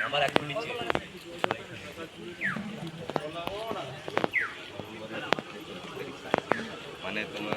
আমার একটু নিচে মানে তোমার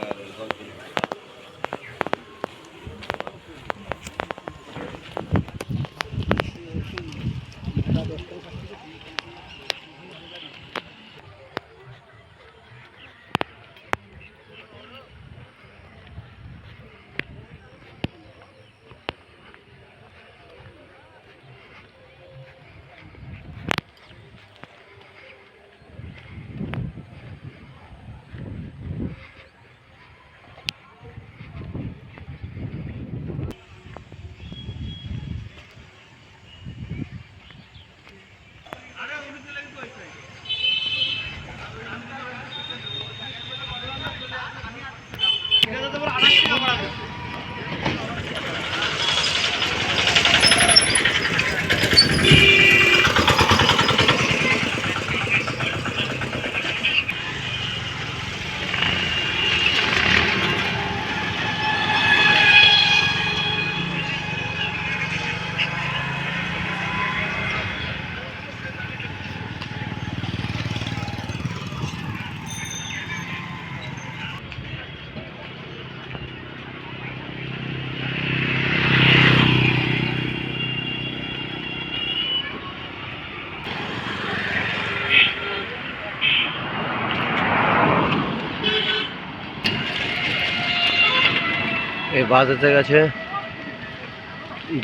এই বাজারের কাছে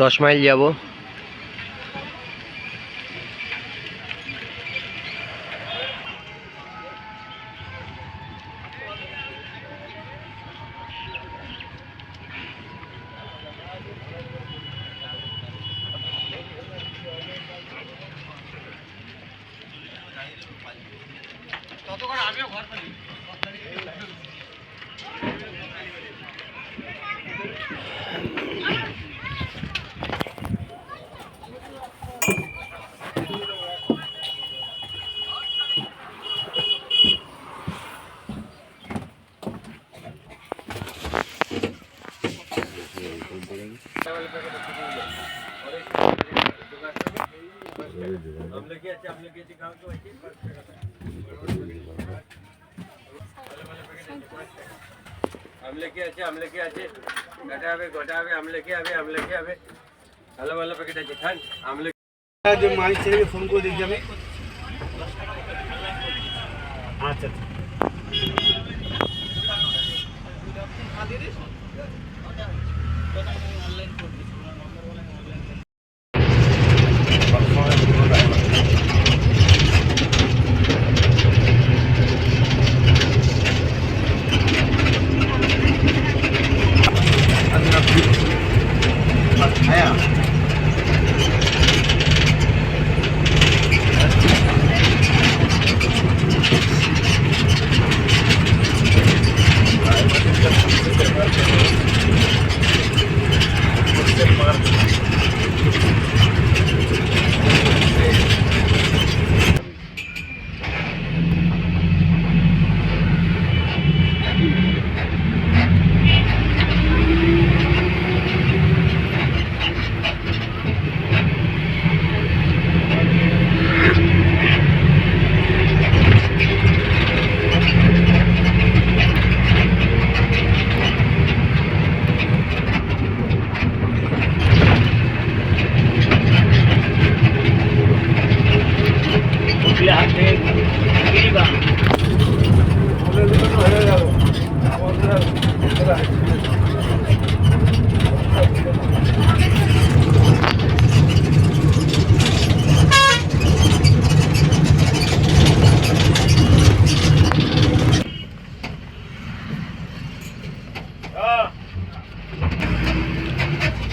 10 মাইল যাব। ততক্ষণ আমিও ঘর খালি আমলকি আছে গোটা হবে আমলকি হবে ভালো ভালো প্যাকেট আছে খান আমলকি যে মালিক ছেলেকে ফোন করে দিচ্ছি আমি। আচ্ছা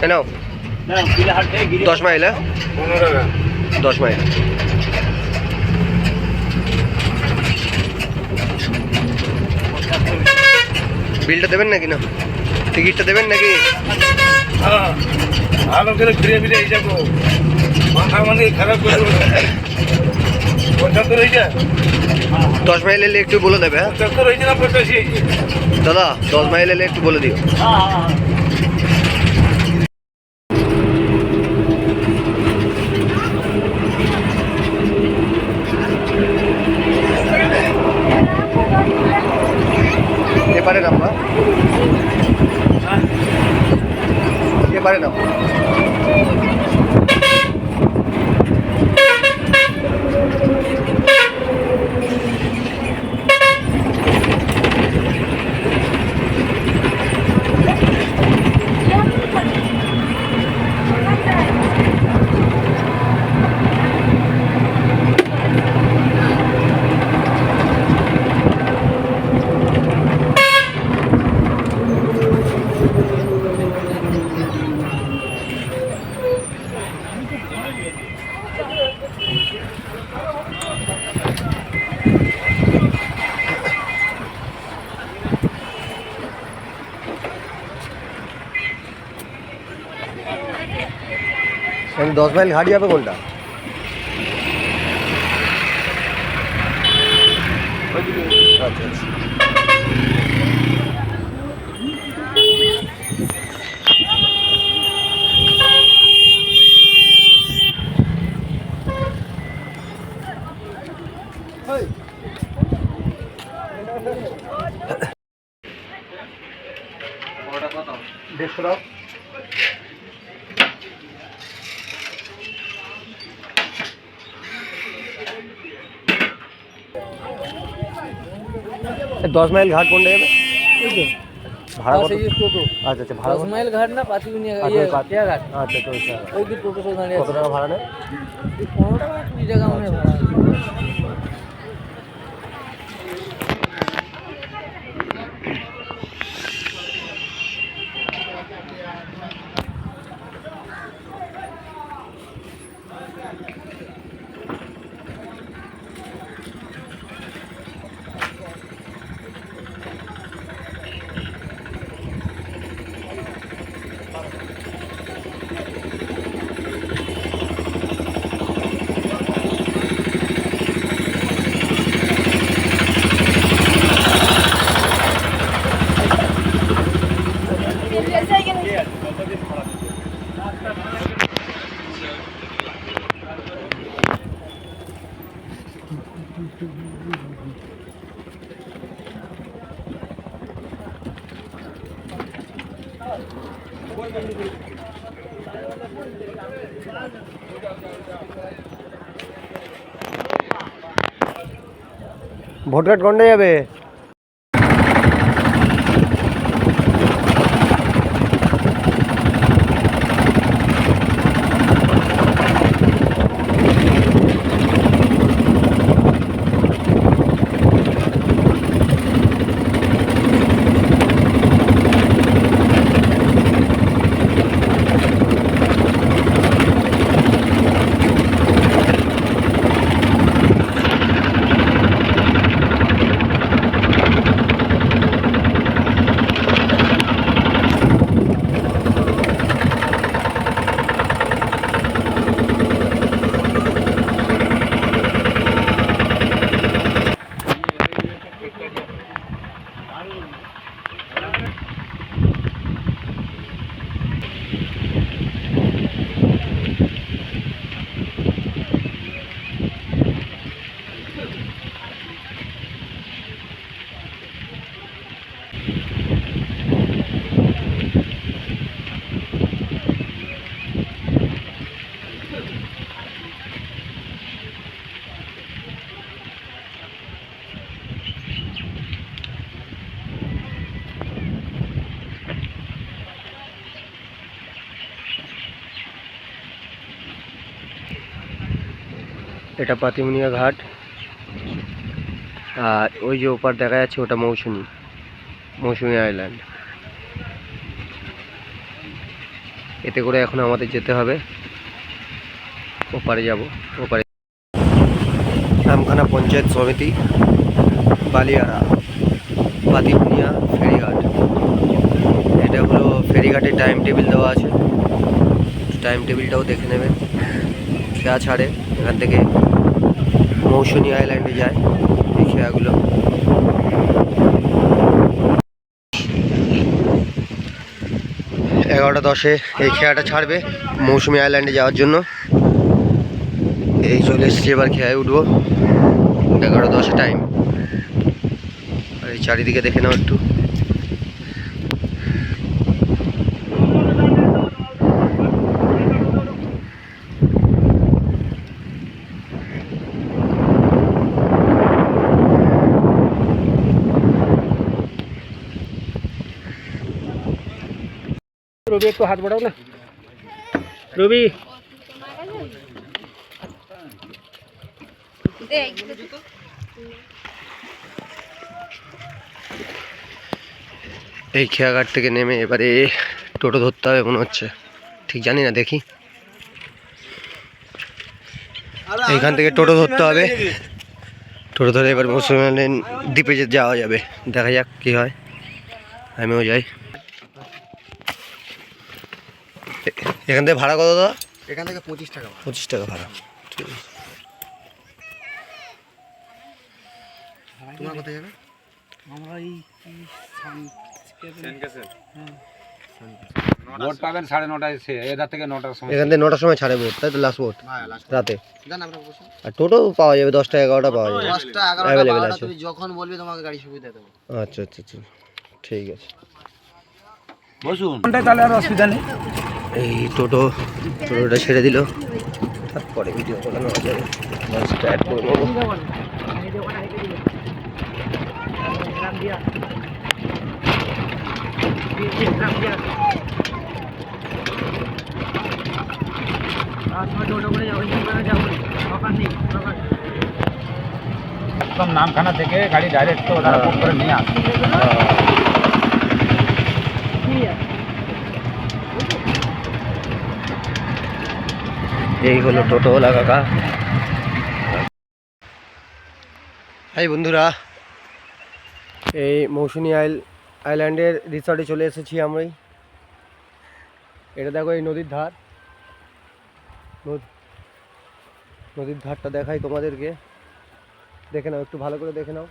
কেন 10 মাইল 10 মাইল বিলটা দেবেন নাকি না টিকিটটা দেবেন নাকি? ভালো করে ঘুরে ফিরে যাবো মাথা মানে খারাপ করে 75 হয়ে যায় 10 মাইল এলে একটু বলে দেবে। 75 হয়েছে না 85 দাদা 10 মাইল এলে একটু বলে দিও। 10 মাইল ঘাট যাবে কোনটা? আচ্ছা আচ্ছা। দেড়শো 10 মাইল ঘাট কোনটা যাবে? ভাড়া কত? টোটো আচ্ছা আচ্ছা, ভাড়া 10 মাইল ঘাট না পাতিগুনিয়া ঘাট। আচ্ছা তো ওই যে টোটো সব দাঁড়িয়ে কত আছে। টাকা ভাড়া নেয়? 15 টাকা 20 টাকা মনে হয় ভাড়া। ভোটঘাট কোনটা যাবে? এটা পাতিমুনিয়া ঘাট, আর ওই যে ওপার দেখা যাচ্ছে ওটা মৌসুমী আইল্যান্ড। এতে করে এখন আমাদের যেতে হবে ওপারে, যাব ওপারে। নামখানা পঞ্চায়েত সমিতি, বালিয়াড়া, পাতিমুনিয়া ফেরিঘাট। এটা হলো ফেরিঘাটের টাইম টেবিল দেওয়া আছে, টাইম টেবিলটাও দেখে নেবেন। খেয়া ছাড়ে এখান থেকে মৌসুমী আইল্যান্ডে যায় এই খেয়াগুলো। এগারোটা 10-এ এই খেয়াটা ছাড়বে মৌসুমী আইল্যান্ডে যাওয়ার জন্য। এই চলে এসেছি, এবার খেয়ায় উঠবো। 11:10 টাইম। আর এই চারিদিকে দেখে নাও একটু। রবি একটু হাত বাড়াও না, রবি। এই খেয়াঘাট থেকে নেমে এবারে টোটো ধরতে হবে মনে হচ্ছে, ঠিক জানি না, দেখি। এইখান থেকে টোটো ধরতে হবে, টোটো ধরে এবার মৌসুমী আইল্যান্ড দ্বীপে যাওয়া যাবে। দেখা যাক কি হয়, আমিও যাই। এখান থেকে ভাড়া কত দাদা? এখান থেকে 25 টাকা। 25 টাকা ভাড়া। ঠিক আছে। তোমরা কোথায় যাবে? আমরা এই বোট পাবেন 9:30টায়, এধার থেকে 9টার সময়। এখান থেকে 9টার সময় ছাড়ে বোট, তাই তো? লাস্ট বোট হ্যাঁ, লাস্ট রাতে। জান আপনারা বসুন। আর টোটো পাওয়া যাবে 10টা 11টা পাওয়া যাবে। 10টা 11টা Available 12টা আছে। তুমি যখন বলবে তোমাকে গাড়ি সুবিধা দেবো। আচ্ছা আচ্ছা আচ্ছা, ঠিক আছে। বসুন, তাহলে আর অসুবিধা নেই। এই টোটোটা ছেড়ে দিল, তারপরে ভিডিও করানো যাবে। স্টার্ট করে নেবো। একদম নামখানা থেকে গাড়ি ডাইরেক্ট তো ওরা বুক করে নিয়ে আসে। এই হলো টোটোওয়ালা কাকা। হাই বন্ধুরা, এই মৌসুমী আইল্যান্ডের রিসর্টে চলে এসেছি আমরাই। এটা দেখো, এই নদীর ধার, নদীর ধারটা দেখাই তোমাদেরকে। দেখে নাও, একটু ভালো করে দেখে নাও।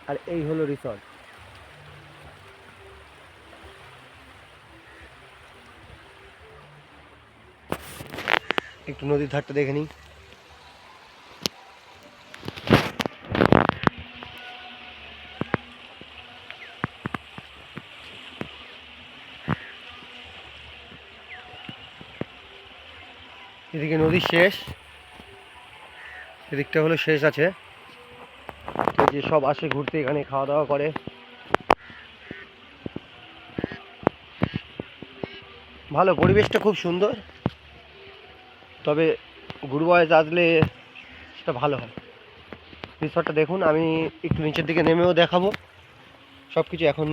আর এই হলো রিসর্ট। একটু নদীর ধারটা দেখে নিই। এদিকে নদীর শেষ, এদিকটা হলো শেষ আছে। তো যে সব আসে ঘুরতে, এখানে খাওয়া দাওয়া করে। ভালো, পরিবেশটা খুব সুন্দর। তবে গ্রুপ ওয়াইজ আসলে সেটা ভালো হয়। রিসর্টটা দেখুন, আমি একটু নিচের দিকে নেমেও দেখাবো সব কিছু। এখন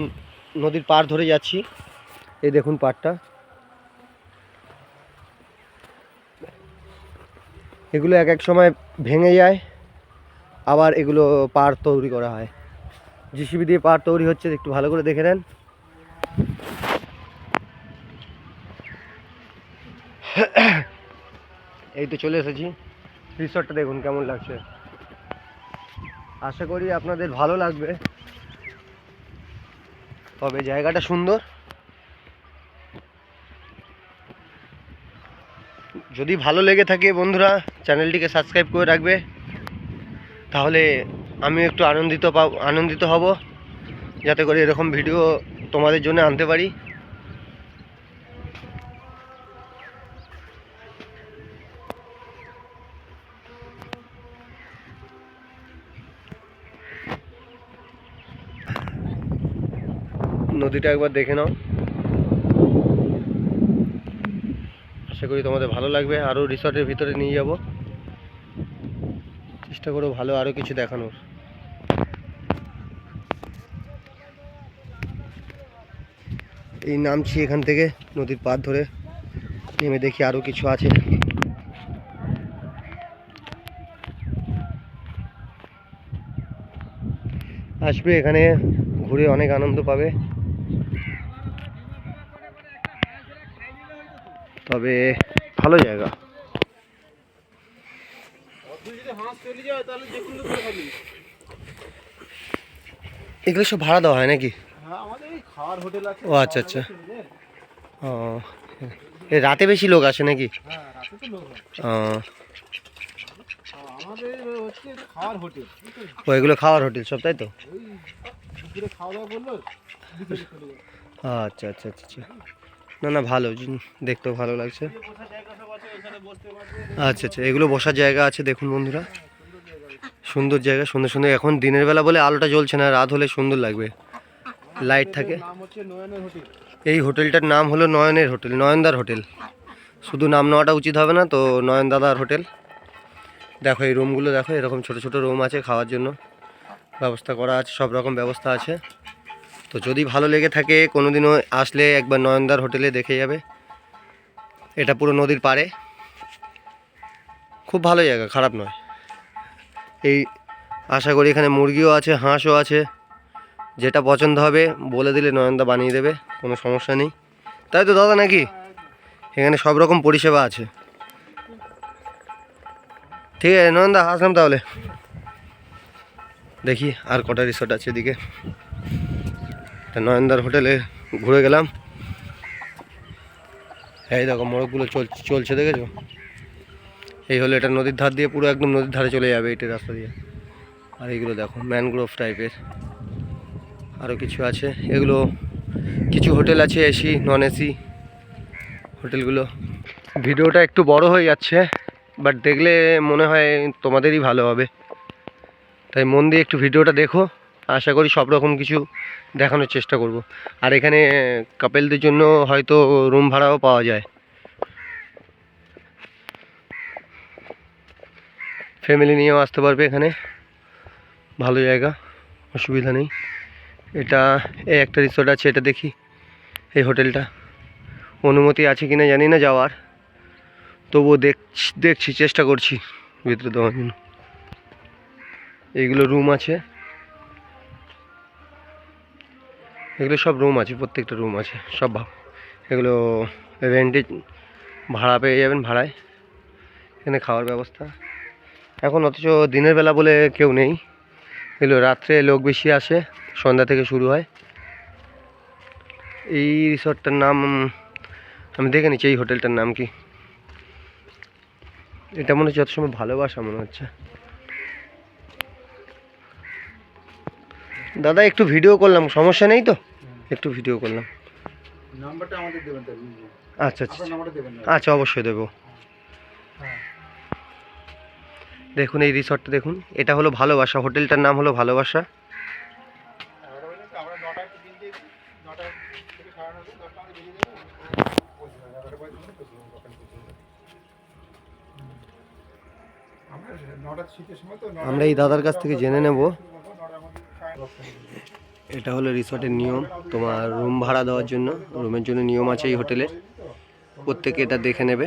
নদীর পাড় ধরে যাচ্ছি, এই দেখুন পাড়টা। এগুলো এক এক সময় ভেঙে যায়, আবার এগুলো পাড় তৈরি করা হয়। জিসিবি দিয়ে পাড় তৈরি হচ্ছে, একটু ভালো করে দেখে নেন। এই তো চলে এসেছি। রিসর্টটা দেখুন কেমন লাগছে। আশা করি আপনাদের ভালো লাগবে। তবে জায়গাটা সুন্দর। যদি ভালো লেগে থাকে বন্ধুরা, চ্যানেলটিকে সাবস্ক্রাইব করে রাখবে, তাহলে আমি একটু আনন্দিত হব, যাতে করে এরকম ভিডিও তোমাদের জন্য আনতে পারি। নদীটা একবার দেখে নাও, আশা করি তোমাদের ভালো লাগবে। আরও রিসর্টের ভিতরে নিয়ে যাব, চেষ্টা করো ভালো আরও কিছু দেখানোর। এই নামছি এখান থেকে নদীর পাড় ধরে, নেমে দেখি আরও কিছু আছে। আসবে এখানে, ঘুরে অনেক আনন্দ পাবে। তবে ভালো জায়গা। এগুলো সব ভাড়া দেওয়া হয় নাকি? ও আচ্ছা আচ্ছা। ও, এ রাতে বেশি লোক আসে নাকি? ও, ও এগুলো খাওয়ার হোটেল সব, তাই তো? আচ্ছা আচ্ছা আচ্ছা। না না, ভালো, দেখতেও ভালো লাগছে। আচ্ছা আচ্ছা, এগুলো বসার জায়গা আছে দেখুন বন্ধুরা, সুন্দর জায়গা, সুন্দর সুন্দর। এখন দিনের বেলা বলে আলোটা জ্বলছে না, রাত হলে সুন্দর লাগবে, লাইট থাকে। এই হোটেলটার নাম হলো নয়নের হোটেল, নয়নদার হোটেল। শুধু নাম নেওয়াটা উচিত হবে না তো, নয়ন দাদার হোটেল। দেখো এই রুমগুলো দেখো, এরকম ছোট ছোট রুম আছে, খাওয়ার জন্য ব্যবস্থা করা আছে, সব রকম ব্যবস্থা আছে। তো যদি ভালো লেগে থাকে কোনোদিনও আসলে একবার নয়নদার হোটেলে দেখে যাবে। এটা পুরো নদীর পাড়ে, খুব ভালো জায়গা, খারাপ নয়। এই আশা করি এখানে মুরগিও আছে, হাঁসও আছে, যেটা পছন্দ হবে বলে দিলে নয়নদা বানিয়ে দেবে, কোনো সমস্যা নেই। তাই তো দাদা নাকি? এখানে সব রকম পরিষেবা আছে। ঠিক আছে নয়নদা, আসলাম তাহলে। দেখি আর কটা রিসোর্ট আছে এদিকে। নয়নদার হোটেলে ঘুরে গেলাম। এই দেখো মোড়কগুলো চলছে দেখেছো? এই হলো এটা নদীর ধার দিয়ে, পুরো একদম নদীর ধারে চলে যাবে এইটা রাস্তা দিয়ে। আর এইগুলো দেখো ম্যানগ্রোভ টাইপের। আরও কিছু আছে, এগুলো কিছু হোটেল আছে এসি নন এসি হোটেলগুলো। ভিডিওটা একটু বড় হয়ে যাচ্ছে, বাট দেখলে মনে হয় তোমাদেরই ভালো হবে, তাই মন দিয়ে একটু ভিডিওটা দেখো। আশা করি সব রকম কিছু দেখানোর চেষ্টা করব। আর এখানে কাপেলদের জন্য হয়তো রুম ভাড়াও পাওয়া যায়, ফ্যামিলি নিয়েও আসতে পারবে এখানে, ভালো জায়গা, অসুবিধা নেই। এটা এই একটা রিসোর্ট আছে, এটা দেখি এই হোটেলটা অনুমতি আছে কিনা জানি না যাওয়ার, তবুও দেখছি চেষ্টা করছি ভিতরে দেওয়ার জন্য। এইগুলো রুম আছে, এগুলো সব রুম আছে, প্রত্যেকটা রুম আছে সব এগুলো রেন্টে ভাড়া পেয়ে যাবেন, ভাড়ায়। এখানে খাওয়ার ব্যবস্থা এখন, অথচ দিনের বেলা বলে কেউ নেই, এগুলো রাত্রে লোক বেশি আসে, সন্ধ্যা থেকে শুরু হয়। এই রিসর্টটার নাম আমি দেখে নিচ্ছি, এই হোটেলটার নাম কি। এটা মনে হচ্ছে যত সময় ভালোবাসা মনে হচ্ছে। দাদা একটু ভিডিও করলাম, সমস্যা নেই তো? একটু ভিডিও করলাম। নাম্বারটা আমাদের দেবেন তো? আচ্ছা আচ্ছা নাম্বারটা দেবেন? আচ্ছা, অবশ্যই দেবো। দেখুন এই রিসর্টটা দেখুন, এটা হলো ভালোবাসা, হোটেলটার নাম হলো ভালোবাসা। আমরা 9টায় দিন দিয়ে 9টা থেকে 9:30 10টা আমাদের বেরিয়ে যাবে। আমরা 9টার শীতের সময় তো আমরা এই দাদার কাছ থেকে জেনে নেব। এটা হলো রিসর্টের নিয়ম, তোমার রুম ভাড়া দেওয়ার জন্য, রুমের জন্য নিয়ম আছে এই হোটেলে, প্রত্যেকে এটা দেখে নেবে,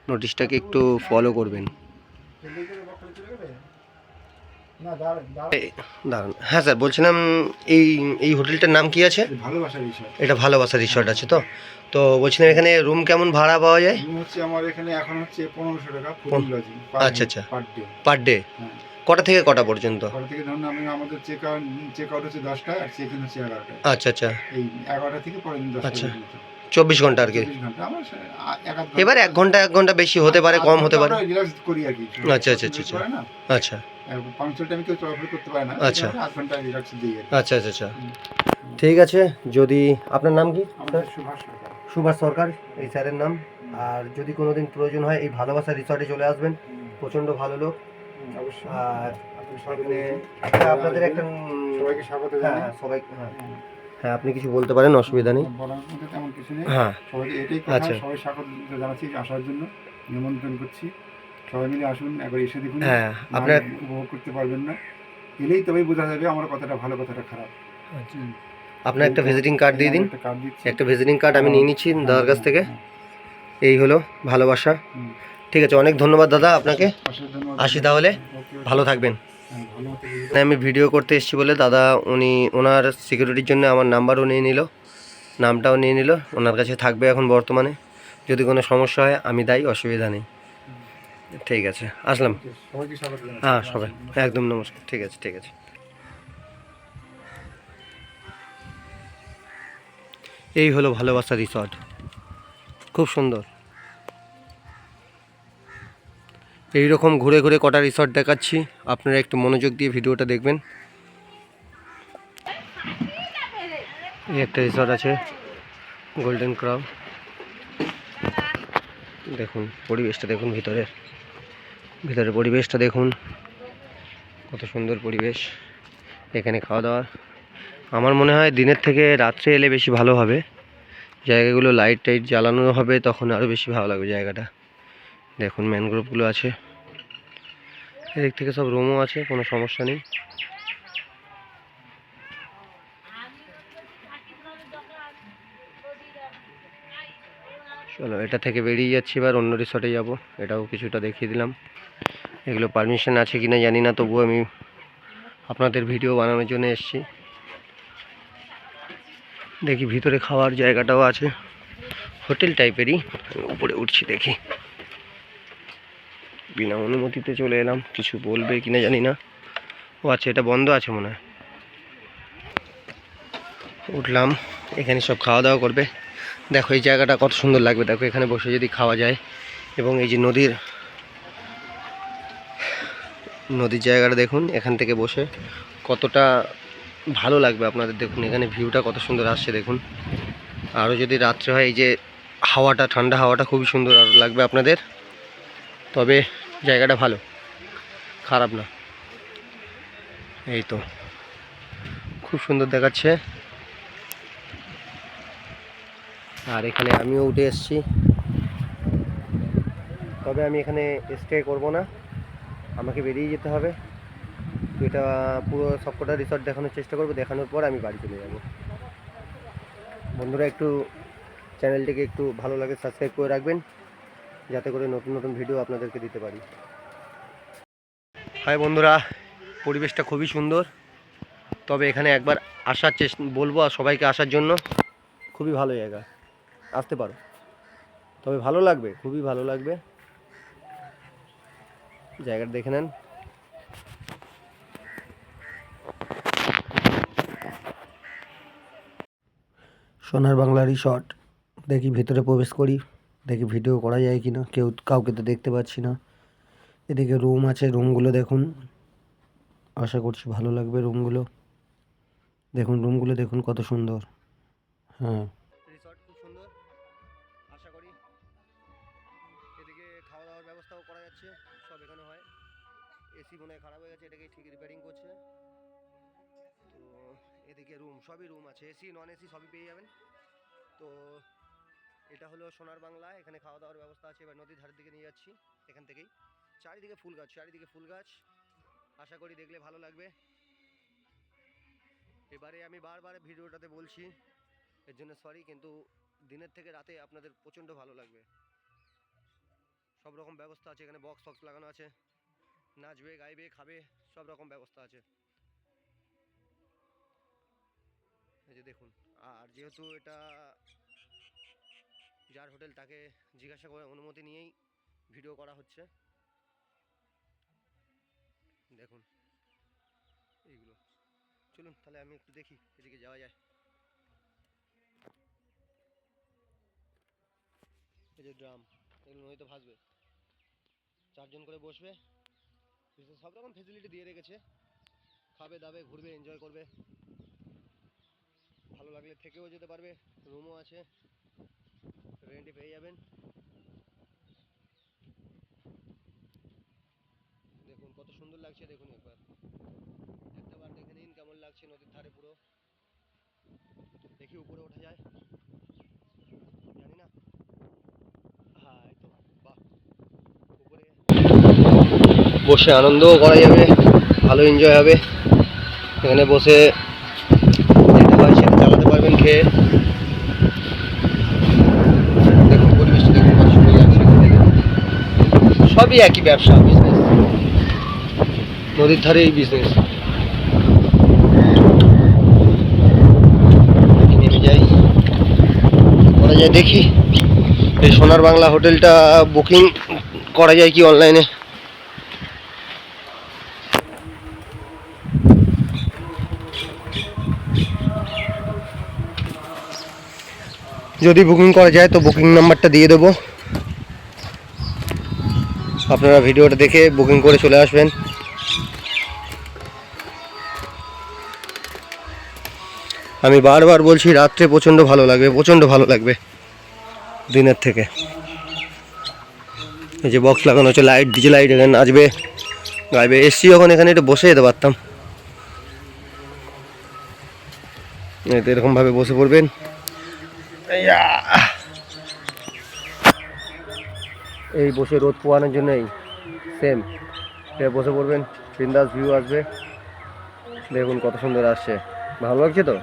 নোটিশটাকে একটু ফলো করবেন। দাঁড়ান, হ্যাঁ স্যার বলছিলাম এই এই হোটেলটার নাম কি আছে? ভালোবাসা রিসর্ট। এটা ভালোবাসা রিসর্ট আছে তো? তো বলছিলাম এখানে রুম কেমন ভাড়া পাওয়া যায়? রুম হচ্ছে আমার এখানে এখন হচ্ছে 1500 টাকা ফুল লজিং আচ্ছা আচ্ছা, পার ডে। পার ডে কটা থেকে কটা পর্যন্ত? কটা থেকে ধরুন আমাদের চেক আউট হচ্ছে 10টা আর চেক ইন হচ্ছে 11টা। আচ্ছা আচ্ছা, এই 11টা থেকে পরের দিন 10টা আচ্ছা, পর্যন্ত 24 ঘন্টা আর কি। 24 ঘন্টা আমার এবার 1 ঘন্টা বেশি হতে পারে, কম হতে পারে। রিল্যাক্স করি আর কি। আচ্ছা আচ্ছা আচ্ছা আচ্ছা পাংচুয়াল টাইমে কেউ চলাফেরা করতে পারে না, আচ্ছা। 8 ঘন্টা রিল্যাক্স দিই আর কি। আচ্ছা আচ্ছা আচ্ছা, ঠিক আছে। যদি আপনার নাম কি? আমাদের সুভাষ সরকার। সুভাষ সরকার এই স্যারের নাম। আর যদি কোনোদিন প্রয়োজন হয় এই ভালোবাসা রিসর্টে চলে আসবেন, প্রচণ্ড ভালো লোক। অবশ্যই। আর আপনি সবাইকে আপনাদের একটা সবাইকে স্বাগত হ্যাঁ জানাই। সবাই হ্যাঁ আপনি কিছু বলতে পারেন, অসুবিধা নেই। বলার মধ্যে তেমন কিছু নেই। হ্যাঁ সবাইকে এটাই কথা, আচ্ছা। সবাই স্বাগত জানাচ্ছি আসার জন্য, নিমন্ত্রণ করছি। সবাই মিলে আসুন, একবার এসে দেখুন। হ্যাঁ আপনার উপভোগ করতে পারবেন না, এলেই তবেই বোঝা যাবে আমার কথাটা ভালো কথাটা খারাপ। আপনার একটা ভিজিটিং কার্ড দিয়ে দিন। একটা কার্ড দিচ্ছি। একটা ভিজিটিং কার্ড আমি নিয়ে নিচ্ছি দাদার কাছ থেকে। এই হলো ভালোবাসা। ঠিক আছে, অনেক ধন্যবাদ দাদা আপনাকে। অসংখ্য ধন্যবাদ। আসি তাহলে, ওকে, ভালো থাকবেন। হ্যাঁ, ভালো মতো আমি ভিডিও করতে এসেছি বলে দাদা ওনার সিকিউরিটির জন্য আমার নাম্বারও নিয়ে নিল, নামটাও নিয়ে নিল, ওনার কাছে থাকবে এখন বর্তমানে। যদি কোনো সমস্যা হয় আমি দায়ী, অসুবিধা নেই। ঠিক আছে, আসলাম। সবাইকে স্বাগত জানাচ্ছি। হ্যাঁ সবাই একদম নমস্কার। ঠিক আছে ঠিক আছে। এই হলো ভালোবাসা রিসর্ট, খুব সুন্দর। এই রকম ঘুরে ঘুরে কটা রিসর্ট দেখাচ্ছি, আপনারা একটু মনোযোগ দিয়ে ভিডিওটা দেখবেন। এই একটা রিসর্ট আছে গোল্ডেন ক্রাউ, দেখুন পরিবেশটা দেখুন, ভিতরের পরিবেশটা দেখুন, কত সুন্দর পরিবেশ। এখানে খাওয়া দাওয়া আমার মনে হয় দিনের থেকে রাত্রে এলে বেশি ভালো হবে, জায়গাগুলো লাইট টাইট জ্বালানো হবে, তখন আরও বেশি ভালো লাগবে জায়গাটা। দেখুন ম্যানগ্রোভগুলো আছে, এদিক থেকে সব রুমও আছে, কোনো সমস্যা নেই। চলো এটা থেকে বেরিয়ে যাচ্ছি, এবার অন্য রিসর্টে যাব, এটাও কিছুটা দেখিয়ে দিলাম। এগুলো পারমিশন আছে কিনা জানি না, তবুও আমি আপনাদের ভিডিও বানানোর জন্য এসেছি। দেখি ভিতরে খাওয়ার জায়গাটাও আছে, হোটেল টাইপেরই। আমি উপরে উঠছি, দেখি। বিনা অনুমতিতে চলে এলাম, কিছু বলবে কিনা জানি না। ও আচ্ছা, এটা বন্ধ আছে মনে হয়। উঠলাম, এখানে সব খাওয়া দাওয়া করবে। দেখো এই জায়গাটা কত সুন্দর লাগবে, দেখো এখানে বসে যদি খাওয়া যায়। এবং এই যে নদীর জায়গাটা দেখুন, এখান থেকে বসে কতটা ভালো লাগবে আপনাদের। দেখুন এখানে ভিউটা কত সুন্দর আসছে দেখুন। আরও যদি রাত্রে হয়, এই যে হাওয়াটা, ঠান্ডা হাওয়াটা খুবই সুন্দর আরও লাগবে আপনাদের। তবে জায়গাটা ভালো, খারাপ না। এই তো খুব সুন্দর দেখাচ্ছে। আর এখানে আমিও উঠে এসেছি, তবে আমি এখানে স্টে করব না, আমাকে বেরিয়ে যেতে হবে। তো এটা পুরো সবকটা রিসর্ট দেখানোর চেষ্টা করব, দেখানোর পর আমি বাড়ি চলে যাব। বন্ধুরা একটু চ্যানেলটিকে একটু ভালো লাগে সাবস্ক্রাইব করে রাখবেন, যাতে করে নতুন নতুন ভিডিও আপনাদেরকে দিতে পারি। হাই বন্ধুরা, পরিবেশটা খুবই সুন্দর। তবে এখানে একবার আসার বলবো আর সবাইকে আসার জন্য। খুবই ভালো জায়গা, আসতে পারো, তবে ভালো লাগবে, খুবই ভালো লাগবে। জায়গাটা দেখে নেন। সোনার বাংলা রিসর্ট। দেখি ভিতরে প্রবেশ করি, দেখি ভিডিও করা যায় কি না। কাউকে তো দেখতে পাচ্ছি না। এদিকে রুম আছে, রুমগুলো দেখুন, আশা করছি ভালো লাগবে রুমগুলো। দেখুন রুমগুলো দেখুন কত সুন্দর। হ্যাঁ, রিসর্ট খুব সুন্দর, আশা করি। এদিকে খাওয়া দাওয়ার ব্যবস্থাও করা যাচ্ছে, সব এখানে হয়। এসি মনে হয় খারাপ হয়ে গেছে, এটাকে ঠিক রিপেয়ারিং করছে। তো এদিকে রুম, সবই রুম আছে, এসি নন এসি সবই পেয়ে যাবেন। তো এটা হলো সোনার বাংলা, এখানে খাওয়া দাওয়ার ব্যবস্থা আছে। এবার নদীর ধারের দিকে নিয়ে যাচ্ছি, এখান থেকেই। চারিদিকে ফুল গাছ, চারিদিকে ফুল গাছ। আশা করি দেখলে ভালো লাগবে। এবারে আমি বারবার ভিডিওটাতে বলছি, এর জন্য সরি, কিন্তু দিনের থেকে রাতে আপনাদের প্রচণ্ড ভালো লাগবে। সব রকম ব্যবস্থা আছে এখানে, বক্স ফক্স লাগানো আছে, নাচবে গাইবে খাবে সব রকম ব্যবস্থা আছে। এই যে দেখুন। আর যেহেতু এটা যার হোটেল, তাকে জিজ্ঞাসা করে অনুমতি নিয়েই ভিডিও করা হচ্ছে। দেখুন এইগুলো। চলুন তাহলে আমি একটু দেখি এদিকে যাওয়া যায়। এই যে ড্রাম, এগুলো নদীতে ভাসবে, 4 জন করে বসবে। সব রকম ফেসিলিটি দিয়ে রেখেছে, খাবে দাবে ঘুরবে এনজয় করবে, ভালো লাগলে থেকেও যেতে পারবে। রুমও আছে, রেন্টে পেয়ে যাবেন। দেখুন কত সুন্দর লাগছে, দেখুন একবার দেখে নিন কেমন লাগছে নদীর ধারে পুরো। দেখি উপরে ওঠা যায়, জানি না। হ্যাঁ এই তো, বাহ। উপরে বসে আনন্দও করা যাবে, ভালো এনজয় হবে। এখানে বসে যেটা হয় সেটা চালাতে পারবেন খেয়ে। দেখুন পরিবেশটা দেখুন কত সুন্দর লাগছে। সবই একই ব্যবসা, বিজনেস, নদীর ধারে এই বিজনেস। নেমে যাই, করা যায় দেখি। এই সোনার বাংলা হোটেলটা বুকিং করা যায় কি অনলাইনে? যদি বুকিং করা যায় তো বুকিং নাম্বারটা দিয়ে দেবো, আপনারা ভিডিওটা দেখে বুকিং করে চলে আসবেন। আমি বারবার বলছি, রাত্রে প্রচণ্ড ভালো লাগবে, প্রচণ্ড ভালো লাগবে দিনের থেকে। এই যে বক্স লাগানো হচ্ছে, লাইট, ডিজে লাইট, এখানে নাচবে গাইবে। এসছি যখন এখানে একটু বসে যেতে পারতাম। এরকমভাবে বসে পড়বেন। এই বসে রোদ পোয়ানোর জন্যই সেম বসে পড়বেন, বিন্দাস ভিউ আসবে। দেখুন কত সুন্দর আসছে, ভালো লাগছে তো।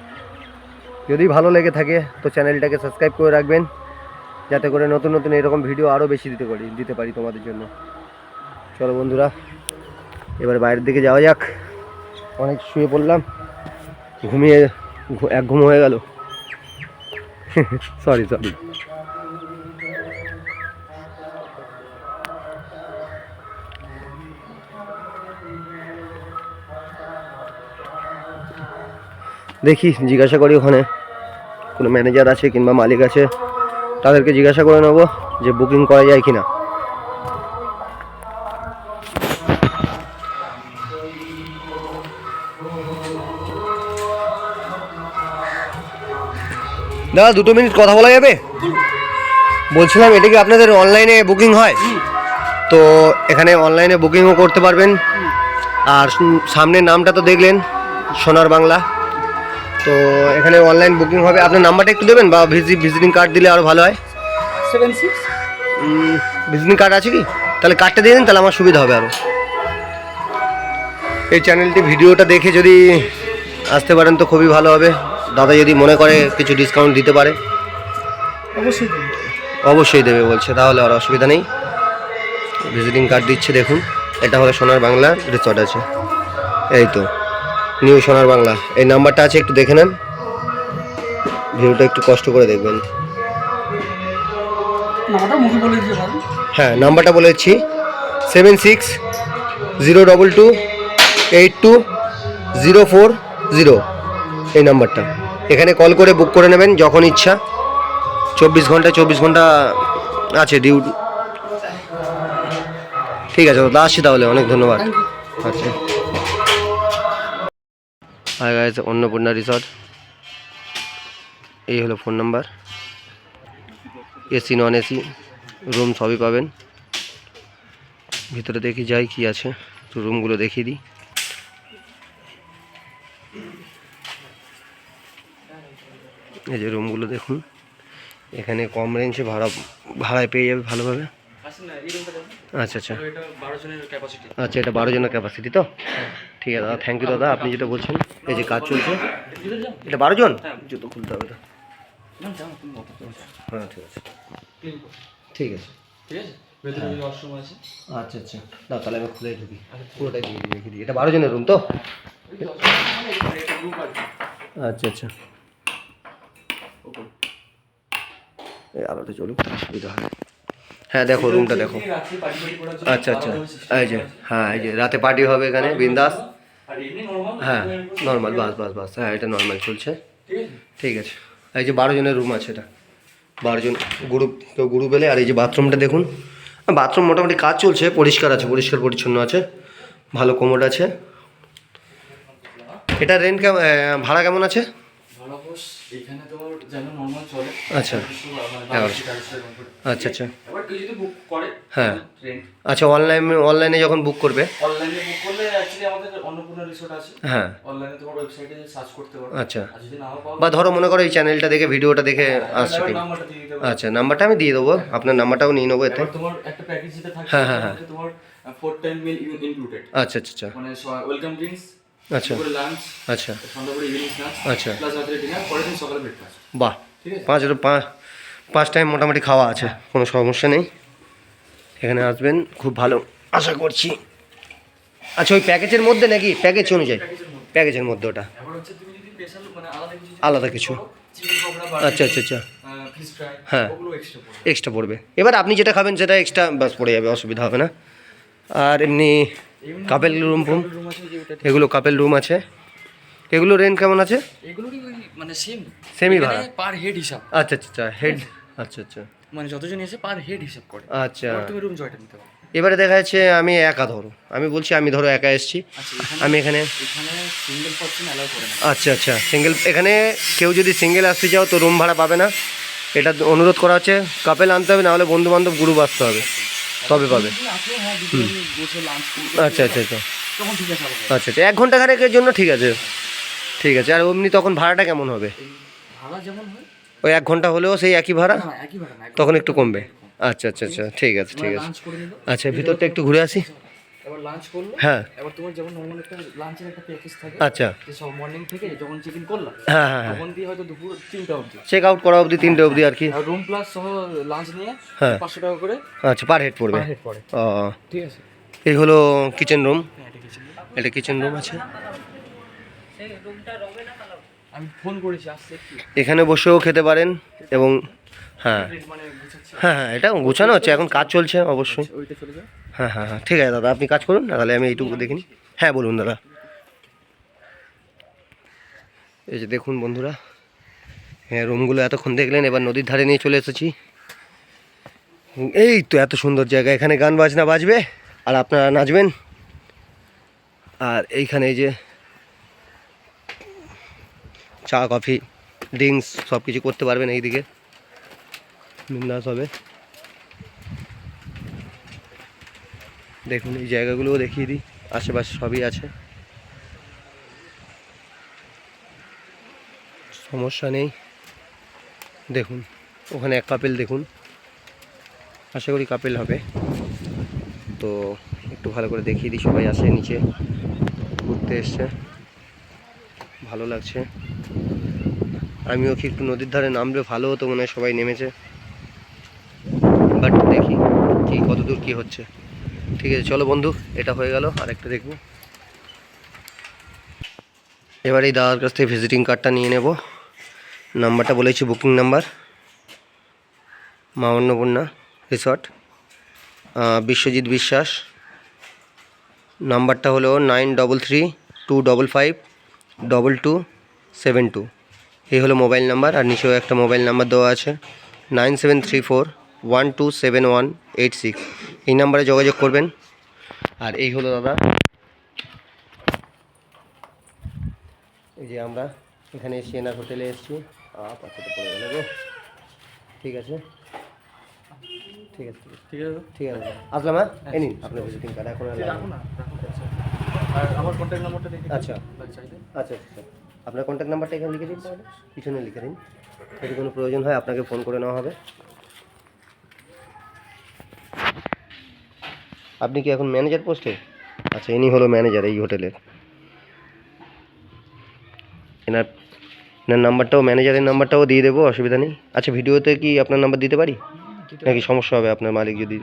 যদি ভালো লেগে থাকে তো চ্যানেলটাকে সাবস্ক্রাইব করে রাখবেন, যাতে করে নতুন নতুন এরকম ভিডিও আরও বেশি দিতে পারি তোমাদের জন্য। চলো বন্ধুরা, এবার বাইরের দিকে যাওয়া যাক। অনেক শুয়ে পড়লাম, ঘুমিয়ে এক ঘুম হয়ে গেল। Sorry sorry. দেখি জিজ্ঞাসা করি ওখানে কোনো ম্যানেজার আছে কিংবা মালিক আছে, তাদেরকে জিজ্ঞাসা করে নেবো যে বুকিং করা যায় কিনা। দাদা 2 মিনিট কথা বলা যাবে? বলছিলাম এটা কি আপনাদের অনলাইনে বুকিং হয়? তো এখানে অনলাইনে বুকিংও করতে পারবেন। আর সামনের নামটা তো দেখলেন, সোনার বাংলা। তো এখানে অনলাইন বুকিং হবে। আপনার নাম্বারটা একটু দেবেন, বা ভিজিটিং কার্ড দিলে আরও ভালো হয়। 76 ভিজিটিং কার্ড আছে কি? তাহলে কার্ডটা দিয়ে দিন, তাহলে আমার সুবিধা হবে আরও। এই চ্যানেলটি ভিডিওটা দেখে যদি আসতে পারেন তো খুবই ভালো হবে। দাদা যদি মনে করে কিছু ডিসকাউন্ট দিতে পারে অবশ্যই দেবে বলছে, তাহলে আর অসুবিধা নেই। ভিজিটিং কার্ড দিচ্ছে দেখুন, এটা হলো সোনার বাংলা রিসর্ট আছে, এই তো নিউ সোনার বাংলা। এই নাম্বারটা আছে, একটু দেখে নেন, ভিডিওটা একটু কষ্ট করে দেখবেন। হ্যাঁ নাম্বারটা বলেছি 7602282040, এই নাম্বারটা। এখানে কল করে বুক করে নেবেন যখন ইচ্ছা। 24 ঘন্টা আছে ডিউটি। ঠিক আছে দাদা, আসছি তাহলে, অনেক ধন্যবাদ। আচ্ছা, হাই গাইস, অন্নপূর্ণা রিসর্ট। এই হলো phone number. AC non AC room সবই পাবেন। ভিতরে দেখি যাই কি আছে, তো রুমগুলো দেখিয়ে দিই। এই যে রুমগুলো দেখুন, এখানে কম রেঞ্জে ভাড়ায় পেয়ে যাবে ভালোভাবে। আচ্ছা আচ্ছা আচ্ছা, এটা 12 জনের ক্যাপাসিটি তো? ঠিক আছে দাদা, থ্যাংক ইউ দাদা। আপনি যেটা বলছেন, এই যে কাজ চলছে, এটা 12 জন, জুতো খুলতে হবে তো। হ্যাঁ ঠিক আছে ঠিক আছে আচ্ছা আচ্ছা, না তাহলে আমি খুলে ঢুকি, পুরোটাই দিয়ে রেখে দিই। এটা 12 জনের রুম তো? আচ্ছা আচ্ছা, এই আলোটা চলুক, সুবিধা হয়। হ্যাঁ দেখো রুমটা দেখো। আচ্ছা আচ্ছা, এই যে হ্যাঁ, এই যে রাতে পার্টি হবে এখানে বিন্দাস। হ্যাঁ নর্মাল, বাস, হ্যাঁ এটা নর্মাল চলছে। ঠিক আছে, এই যে 12 জনের রুম আছে, এটা 12 জন গ্রুপ, কেউ গ্রুপ এলে। আর এই যে বাথরুমটা দেখুন, বাথরুম মোটামুটি কাজ চলছে, পরিষ্কার আছে, পরিষ্কার পরিচ্ছন্ন আছে, ভালো কোমোড আছে। এটা রেন্ট ভাড়া কেমন আছে? এখানে তোমার যেমন নরমাল চলে। আচ্ছা আচ্ছা আচ্ছা, এবার কেউ যদি বুক করে হ্যাঁ রেন্ট, আচ্ছা অনলাইনে যখন বুক করবে, অনলাইনে বুক করলে অ্যাকচুয়ালি আমাদের অন্নপূর্ণা রিসোর্ট আছে, হ্যাঁ অনলাইনে তোমার ওয়েবসাইটে সার্চ করতে পারো। আচ্ছা, আর যদি নাও পাও, বা ধরো মনে করো এই চ্যানেলটা দেখে, ভিডিওটা দেখে আসছে কি, নাম্বারটা দিয়ে দিতে পারো। আচ্ছা নাম্বারটা আমি দিয়ে দেবো, আপনার নাম্বারটাও নিয়ে নেবো এতে। এবার তোমার একটা প্যাকেজ যেটা থাকে, হ্যাঁ, হ্যাঁ, হ্যাঁ। তোমার 4 টাইম মিল ইনক্লুডেড। আচ্ছা আচ্ছা আচ্ছা মানে ওয়েলকাম ড্রিঙ্কস, আচ্ছা দুপুরে লাঞ্চ, আচ্ছা সন্ধ্যা করে ইভিনিং স্ন্যাক্স, আচ্ছা, প্লাস রাতের ডিনার, পরের দিন সকালে ব্রেকফাস্ট। বাহ, ঠিক আছে। 5 টাইম মোটামুটি খাওয়া আছে, কোনো সমস্যা নেই। এখানে আসবেন, খুব ভালো আশা করছি। আচ্ছা ওই প্যাকেজের মধ্যে নাকি, প্যাকেজ অনুযায়ী? প্যাকেজের মধ্যে ওটা এবার হচ্ছে তুমি যদি স্পেশাল মানে আলাদা কিছু, চিকেন পকোড়া, আচ্ছা আচ্ছা আচ্ছা, ফিশ ফ্রাই, হ্যাঁ ওগুলো এক্সট্রা পড়বে। এক্সট্রা পড়বে। এবার আপনি যেটা খাবেন সেটা এক্সট্রা বাস পড়ে যাবে, অসুবিধা হবে না। আর এমনি কাপেল রুম রুম আছে যে ওটা, এগুলো কাপেল রুম আছে, এগুলো রেন্ট কেমন আছে? এগুলোরই মানে সেমই ভাড়া? পার হেড হিসাব। আচ্ছা আচ্ছা আচ্ছা, হেড, আচ্ছা আচ্ছা মানে যতজন এসে পার হেড হিসাব করে। আচ্ছা। এবার তুমি রুম জয়টা নিতে পারো। এবারে দেখা যাচ্ছে আমি একা, ধরো আমি বলছি আমি ধরো একা এসেছি, আচ্ছা, আমি এখানে সিঙ্গেল পারসন অ্যালাউ করে না। আচ্ছা আচ্ছা, সিঙ্গেল, এখানে কেউ যদি সিঙ্গেল আসতে চাও তো রুম ভাড়া পাবে না, এটা অনুরোধ করা হচ্ছে। কাপেল আনতে হবে, না হলে বন্ধু বান্ধব গ্রুপ আসতে হবে, তবে পাবে। আসলে হ্যাঁ, যদি আমি বসে লাঞ্চ করব, আচ্ছা আচ্ছা আচ্ছা তখন ঠিক আছে আলাদা। আচ্ছা আচ্ছা, 1 ঘন্টা খানেকের জন্য ঠিক আছে, ঠিক আছে। আর অমনি তখন ভাড়াটা কেমন হবে? ভাড়া যেমন হয় ওই 1 ঘন্টা হলেও সেই একই ভাড়া, না, একই ভাড়া না, তখন একটু কমবে। আচ্ছা আচ্ছা আচ্ছা, ঠিক আছে ঠিক আছে। লাঞ্চ করে নিল। আচ্ছা ভিতরটা একটু ঘুরে আসি। এবার লাঞ্চ করলো, হ্যাঁ এবার তোমার যেমন নরমাল একটা লাঞ্চের একটা প্যাকেজ থাকে, আচ্ছা, যে সব মর্নিং থেকে যখন চেক ইন করলাম হ্যাঁ হ্যাঁ হ্যাঁ, তখন দিয়ে হয়তো দুপুর 3টা অবধি, চেক আউট করা অবধি 3টে অবধি আর কি। আর রুম প্লাস সহ লাঞ্চ নিয়ে হ্যাঁ 500 টাকা করে আচ্ছা, পার হেড পড়বে। পার হেড পড়ে। ও, ঠিক আছে। এই হলো কিচেন রুম, হ্যাঁ, এটা কিছু এটা কিচেন রুম আছে। আমি ফোন করেছি আসছে একটু এখানে বসেও খেতে পারেন এবং হ্যাঁ মানে গুছাচ্ছি হ্যাঁ হ্যাঁ এটা গোছানো হচ্ছে, এখন কাজ চলছে অবশ্যই। ওইটা চলে যাও হ্যাঁ হ্যাঁ হ্যাঁ ঠিক আছে দাদা, আপনি কাজ করুন, তাহলে আমি এইটুকু দেখিনি। হ্যাঁ বলুন দাদা। এই যে দেখুন বন্ধুরা, হ্যাঁ রুমগুলো এতক্ষণ দেখলেন, এবার নদীর ধারে নিয়ে চলে এসেছি। এই তো এত সুন্দর জায়গা, এখানে গান বাজনা বাজবে আর আপনারা নাচবেন। আর এইখানে এই যে চা কফি ড্রিঙ্কস সব কিছু করতে পারবেন, এইদিকে বিন্দাস হবে। দেখুন এই জায়গাগুলোও দেখিয়ে দিই, আশেপাশে সবই আছে, সমস্যা নেই। দেখুন ওখানে এক কাপেল, দেখুন আশা করি কাপেল হবে। তো একটু ভালো করে দেখিয়ে দিই, সবাই আসে নিচে ঘুরতে এসছে, ভালো লাগছে। আমিও কি একটু নদীর ধারে নামলে ভালো হতো, মনে হয় সবাই নেমেছে, বাট দেখি কি কতদূর কি হচ্ছে। ঠিক আছে চলো বন্ধু, এটা হয়ে গেল, আর একটা দেখব। এবার এই দাদার কাছ থেকে ভিজিটিং কার্ডটা নিয়ে নেব। নাম্বারটা বলেছি, বুকিং নাম্বার, মা অন্নপূর্ণা রিসর্ট, বিশ্বজিৎ বিশ্বাস। নাম্বারটা হলো 9332552272। এই হলো মোবাইল নাম্বার, আর নিচেও একটা মোবাইল নাম্বার দেওয়া আছে 9734127186। এই নাম্বারে যোগাযোগ করবেন। আর এই হলো দাদা, এই যে আমরা এখানে সিএনআর হোটেলে এসেছি। পাশাতে পড়ে গেল গো। ঠিক আছে ঠিক আছে ঠিক আছে ঠিক আছে আসলাম। হ্যাঁ এই নিন আপনার ভিজিটিং কার্ড, এখন আর রাখুন না আর আমার কন্ট্যাক্ট নাম্বারটা দেখে আচ্ছা চাইলে আচ্ছা আচ্ছা আপনার কন্ট্যাক্ট নাম্বারটা এখানে লিখে দিন, তাহলে পিছনে লিখে দিন, যদি কোনো প্রয়োজন হয় আপনাকে ফোন করে নেওয়া হবে। আপনি কি এখন ম্যানেজার পোস্টে? আচ্ছা ইনি হলো ম্যানেজার এই হোটেলের। এনার এনার নাম্বারটাও, ম্যানেজারের নাম্বারটাও দিয়ে দেবো, অসুবিধা নেই। আচ্ছা ভিডিওতে কি আপনার নাম্বার দিতে পারি, নাকি সমস্যা হবে আপনার মালিক যদি?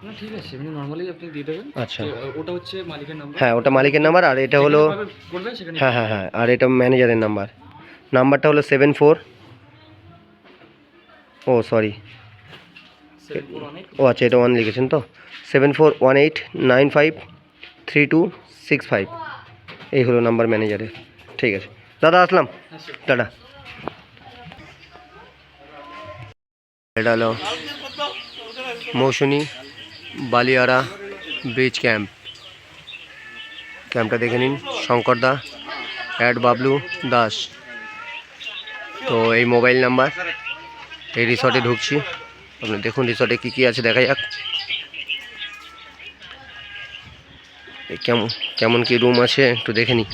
না ঠিক আছে, এমনি নরমালি আপনি দিয়ে দেবেন। আচ্ছা ওটা হচ্ছে মালিকের নাম্বার। হ্যাঁ ওটা মালিকের নাম্বার, আর এটা হলো করবেন সেখানে। হ্যাঁ হ্যাঁ হ্যাঁ আর এটা ম্যানেজারের নাম্বার। নাম্বারটা হলো 74, ও সরি, ও আচ্ছা এটা 1 লিখেছেন তো, 7418953265। এই হলো নাম্বার ম্যানেজারের। ঠিক আছে দাদা, আসলাম, টাটা। এটা হলো মৌসুনি বালিয়ারা ব্রিজ ক্যাম্প। ক্যাম্পটা দেখে নিন, শঙ্কর দা অ্যাড বাবলু দাস। তো এই মোবাইল নাম্বার, এই রিসর্টে ঢুকছি, আপনি দেখুন রিসর্টে কী কী আছে দেখা যাক। কেমন কেমন কি রুম আছে একটু দেখে নিই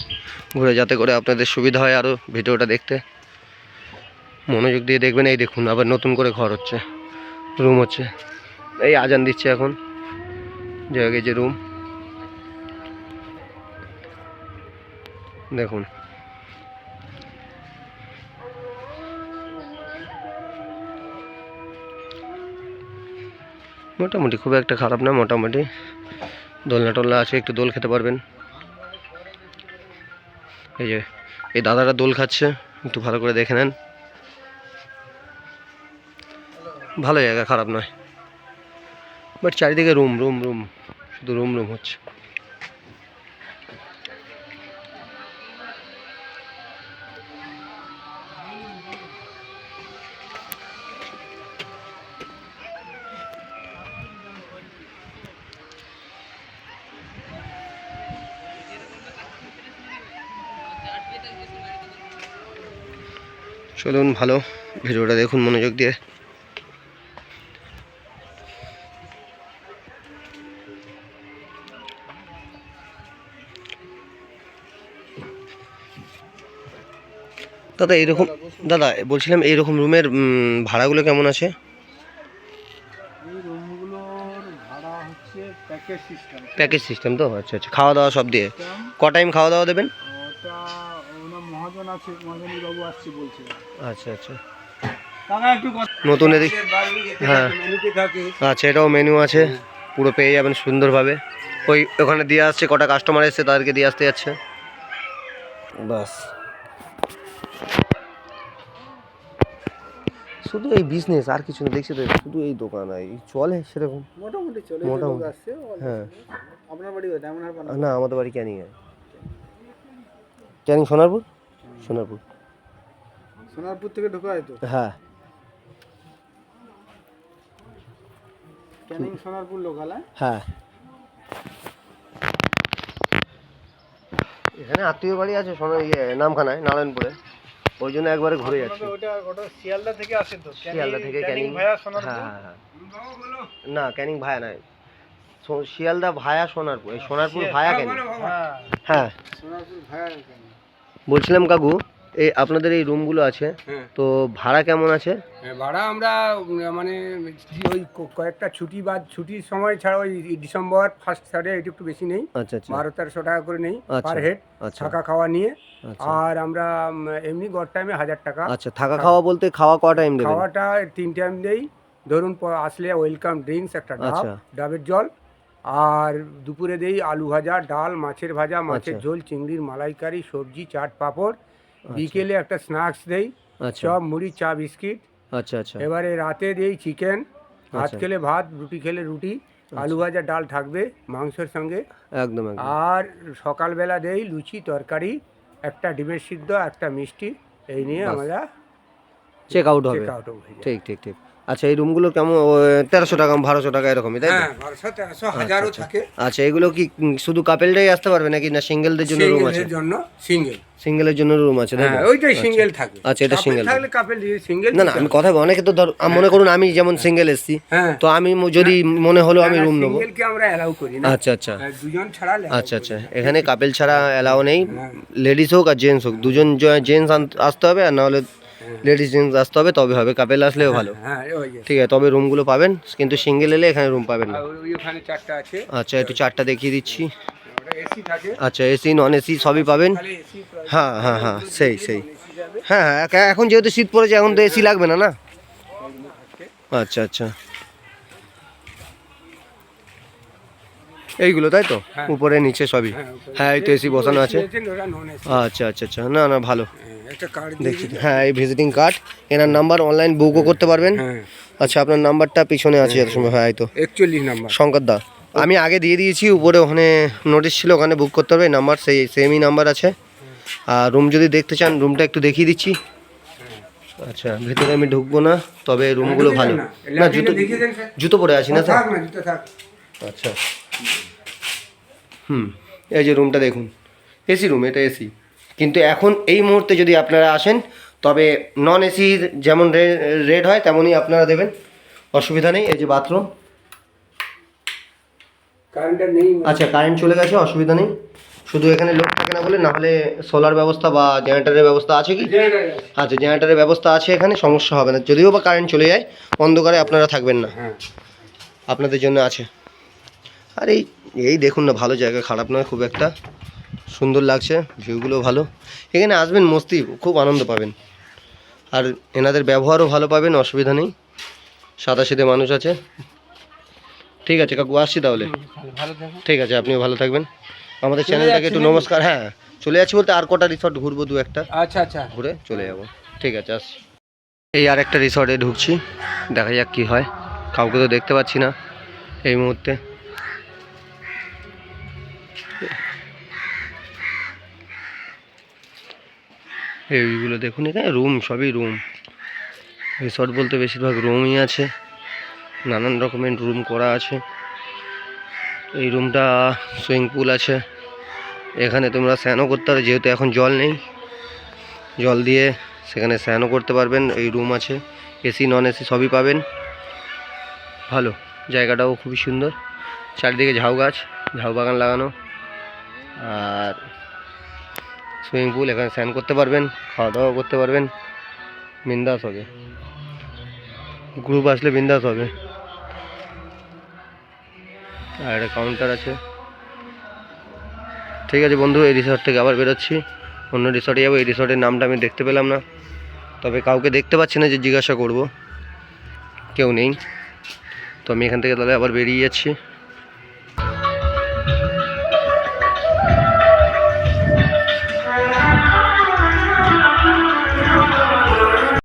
ঘুরে, যাতে করে আপনাদের সুবিধা হয় আরও ভিডিওটা দেখতে। মনোযোগ দিয়ে দেখবেন। এই দেখুন আবার নতুন করে ঘর হচ্ছে, রুম হচ্ছে, এই আজান দিচ্ছে এখন, জায়গায় যে রুম দেখুন। মোটামুটি খুব একটা খারাপ না, মোটামুটি দোলনা টোলনা আছে, একটু দোল খেতে পারবেন। এই যে এই দাদারা দোল খাচ্ছে, একটু ভালো করে দেখে নেন। ভালো জায়গা, খারাপ নয়, বাট চারিদিকে রুম রুম রুম, শুধু রুম রুম হচ্ছে। চলুন ভালো ভিডিওটা দেখুন মনোযোগ দিয়ে। দাদা এইরকম, দাদা বলছিলাম এইরকম রুমের ভাড়াগুলো কেমন আছে? এই রুমগুলোর ভাড়া হচ্ছে প্যাকেজ সিস্টেম। প্যাকেজ সিস্টেম তো, আচ্ছা আচ্ছা, খাওয়া দাওয়া সব দিয়ে ক টাইম খাওয়া দাওয়া দেবেন? ওটা ওনার মহাজন আছে, মহাজনী বাবু আসছে বলছে। আচ্ছা আচ্ছা দাদা একটু নতুন এদিক, হ্যাঁ আচ্ছা এটাও মেনু আছে, পুরো পেয়ে যাবেন সুন্দরভাবে। ওই ওখানে দিয়ে আসছে, কটা কাস্টমার এসছে তাদেরকে দিয়ে আসতে যাচ্ছে, বাস শুধু এই বিজনেস আর কিছু না, দেখছি তো শুধু এই দোকান আর এই চলে সেরকম মোটামুটি চলে মোটামুটি। আসছে হ্যাঁ আপনার বাড়ি কোথায়? এমন আর না আমাদের বাড়ি ক্যানিং ক্যানিং সোনারপুর সোনারপুর সোনারপুর থেকে ঢোকা হয় তো হ্যাঁ ক্যানিং সোনারপুর লোকাল। হ্যাঁ এখানে আত্মীয় বাড়ি আছে নামখানায় নারায়ণপুরে, ওই জন্য একবারে ঘুরে যাচ্ছি। ওটা শিয়ালদা থেকে আসে তো শিয়ালদা থেকে ক্যানিং ভায়া হ্যাঁ সোনারপুর। হ্যাঁ হ্যাঁ না ক্যানিং ভায়া নয়, শিয়ালদা ভায়া সোনারপুর, এই সোনারপুর ভায়া ক্যানিং। হ্যাঁ সোনারপুর ভায়া ক্যানিং। বলছিলাম কাকু এই আপনাদের এই রুমগুলো আছে হ্যাঁ। তো ভাড়া কেমন আছে? ভাড়া আমরা মানে ওই কয়েকটা ছুটির সময় ছাড়া ওই ডিসেম্বর ফার্স্ট সাইডে এটা একটু বেশি নেই, আচ্ছা আচ্ছা 1200-1300 টাকা করে নেই আচ্ছা, পার হেড, আচ্ছা থাকা খাওয়া নিয়ে। আচ্ছা আর আমরা এমনি গড় টাইমে 1000 টাকা। আচ্ছা থাকা খাওয়া বলতে খাওয়া ক টাইম দেবেন? খাওয়াটা 3 টাইম দেই, ধরুন আসলে ওয়েলকাম ড্রিঙ্কস একটা আচ্ছা। ডাবের জল, আর দুপুরে দেই আলু ভাজা, ডাল, মাছের ভাজা, মাছের আচ্ছা। ঝোল, চিংড়ির মালাইকারি, সবজি, চাট, পাঁপড়। বিকেলে একটা স্ন্যাক্স দেই, আচ্ছা চপ, মুড়ি, চা, বিস্কিট। আচ্ছা আচ্ছা এবারে রাতে দেই চিকেন, ভাত আচ্ছা। খেলে ভাত, রুটি খেলে রুটি, আলু ভাজা, ডাল থাকবে মাংসের সঙ্গে। একদম একদম আর সকালবেলা দেই লুচি, তরকারি, একটা ডিমের সিদ্ধ, একটা মিষ্টি, এই নিয়ে বাস। আমরা চেক আউট হবে। চেক আউট হয়ে যায়। ঠিক ঠিক ঠিক। আচ্ছা এই রুমগুলো কেমন 1300 টাকা 1200 টাকা এরকমই তাই তো? হ্যাঁ 1200-1300 হাজারও থাকে। আচ্ছা এগুলো কি শুধু কাপেলরাই আসতে পারবে নাকি না সিঙ্গেলদের জন্য রুম আছে? সিঙ্গেলের জন্য সিঙ্গেল, সিঙ্গেলের জন্য রুম আছে তাই তো? হ্যাঁ ওইটাই সিঙ্গেল থাকে। আচ্ছা, এটা Couple single থাকলে কাপেল সিঙ্গেল। না না আমি কথা বলি, অনেকে তো ধর মনে করুন আমি যেমন সিঙ্গেল এসছি হ্যাঁ তো আমি যদি মনে হলো আমি রুম নেবো। সিঙ্গেলকে আমরা অ্যালাউ করি না। আচ্ছা আচ্ছা দুজন ছাড়া allow আচ্ছা করি আচ্ছা না। এখানে কাপেল ছাড়া অ্যালাউ নেই, হ্যাঁ। লেডিস হোক আর জেন্টস হোক, দুজন জেন্টস আসতে হবে আর না হলে লেডিস জেন্টস আসতে হবে, তবে হবে, কাপেল আসলেও ভালো। হ্যাঁ ওই যে। ঠিক আছে তবে রুমগুলো পাবেন, কিন্তু সিঙ্গেল এলে এখানে রুম পাবেন না। আর ওই ওখানে 4টা আছে, আচ্ছা একটু চারটা দেখিয়ে দিচ্ছি। ওটা এসি থাকে। আচ্ছা এসি নন এসি সবই পাবেন। খালি এসি হ্যাঁ হ্যাঁ হ্যাঁ সেই হ্যাঁ হ্যাঁ এখন যেহেতু শীত পড়েছে এখন তো এসি লাগবে না না। আচ্ছা আচ্ছা এইগুলো তাই তো উপরে নিচে সবই? হ্যাঁ এই তো এসি বসানো আছে। ওটা নন এসি। আচ্ছা আচ্ছা আচ্ছা না না ভালো একটা কার্ড দেখছি। হ্যাঁ এই ভিজিটিং কার্ড, এনার নাম্বার অনলাইন বুকও করতে পারবেন। হ্যাঁ আচ্ছা আপনার নাম্বারটা পিছনে আছে এত সময়? হ্যাঁ এই তো 41 নাম্বার। শঙ্কর দা, আমি আগে দিয়ে দিয়েছি, উপরে ওখানে নোটিশ ছিল, ওখানে বুক করতে হবে, নাম্বার সেই সেমই নাম্বার আছে। আর রুম যদি দেখতে চান রুমটা একটু দেখিয়ে দিচ্ছি। আচ্ছা ভেতরে আমি ঢুকবো না, তবে রুমগুলো ভালো। না জুতো জুতো পরে আছি না স্যার? থাক না জুতো থাক। আচ্ছা এই যে রুমটা দেখুন, এসি রুম, এটা এসি, কিন্তু এখন এই মুহূর্তে যদি আপনারা আসেন তবে নন এসির যেমন রেট হয় তেমনই আপনারা দেবেন, অসুবিধা নেই। এই যে বাথরুম, কারেন্টটা নেই। আচ্ছা কারেন্ট চলে গেছে, অসুবিধা নেই, শুধু এখানে লোক থাকে না বলে, না হলে সোলার ব্যবস্থা বা জেনারেটরের ব্যবস্থা আছে কি? আচ্ছা জেনারেটরের ব্যবস্থা আছে এখানে, সমস্যা হবে না, যদিও বা কারেন্ট চলে যায় অন্ধকারে আপনারা থাকবেন না, হ্যাঁ আপনাদের জন্য আছে। আর এই দেখুন না, ভালো জায়গা, খারাপ নয় খুব একটা, সুন্দর লাগছে, ভিউগুলো ভালো, এখানে আসবেন মস্তি, খুব আনন্দ পাবেন, আর এনাদের ব্যবহারও ভালো পাবেন, অসুবিধা নেই, সাদাসিধে মানুষ আছে। ঠিক আছে কাকু আসছি তাহলে। ভালো থাকো। ঠিক আছে আপনিও ভালো থাকবেন, আমাদের চ্যানেলটাকে একটু নমস্কার। হ্যাঁ চলে যাচ্ছি বলতে আর কটা রিসর্ট ঘুরবো, দু একটা আচ্ছা আচ্ছা ঘুরে চলে যাব। ঠিক আছে আসছি। এই আর একটা রিসর্টে ঢুকছি, দেখা যাক কি হয়, কাউকে তো দেখতে পাচ্ছি না এই মুহূর্তে। এইগুলো দেখুন, এখানে রুম, সবই রুম, রিসর্ট বলতে বেশিরভাগ রুমই আছে, নানান রকমের রুম করা আছে। এই রুমটা সুইমিং পুল আছে, এখানে তোমরা স্নানও করতে পারো, যেহেতু এখন জল নেই, জল দিয়ে সেখানে স্নানও করতে পারবেন। এই রুম আছে, এসি নন এসি সবই পাবেন, ভালো জায়গাটাও খুবই সুন্দর, চারিদিকে ঝাউ গাছ, ঝাউ বাগান লাগানো, আর সুইমিং পুল, এখানে স্নান করতে পারবেন, খাওয়া দাওয়া করতে পারবেন, বিন্দাস হবে, গ্রুপ আসলে বিন্দাস হবে। আর একটা কাউন্টার আছে। ঠিক আছে বন্ধু, এই রিসর্ট থেকে আবার বেরোচ্ছি, অন্য রিসর্টে যাবো। এই রিসর্টের নামটা আমি দেখতে পেলাম না, তবে কাউকে দেখতে পাচ্ছি না যে জিজ্ঞাসা করব, কেউ নেই, তো আমি এখান থেকে তাহলে আবার বেরিয়ে যাচ্ছি।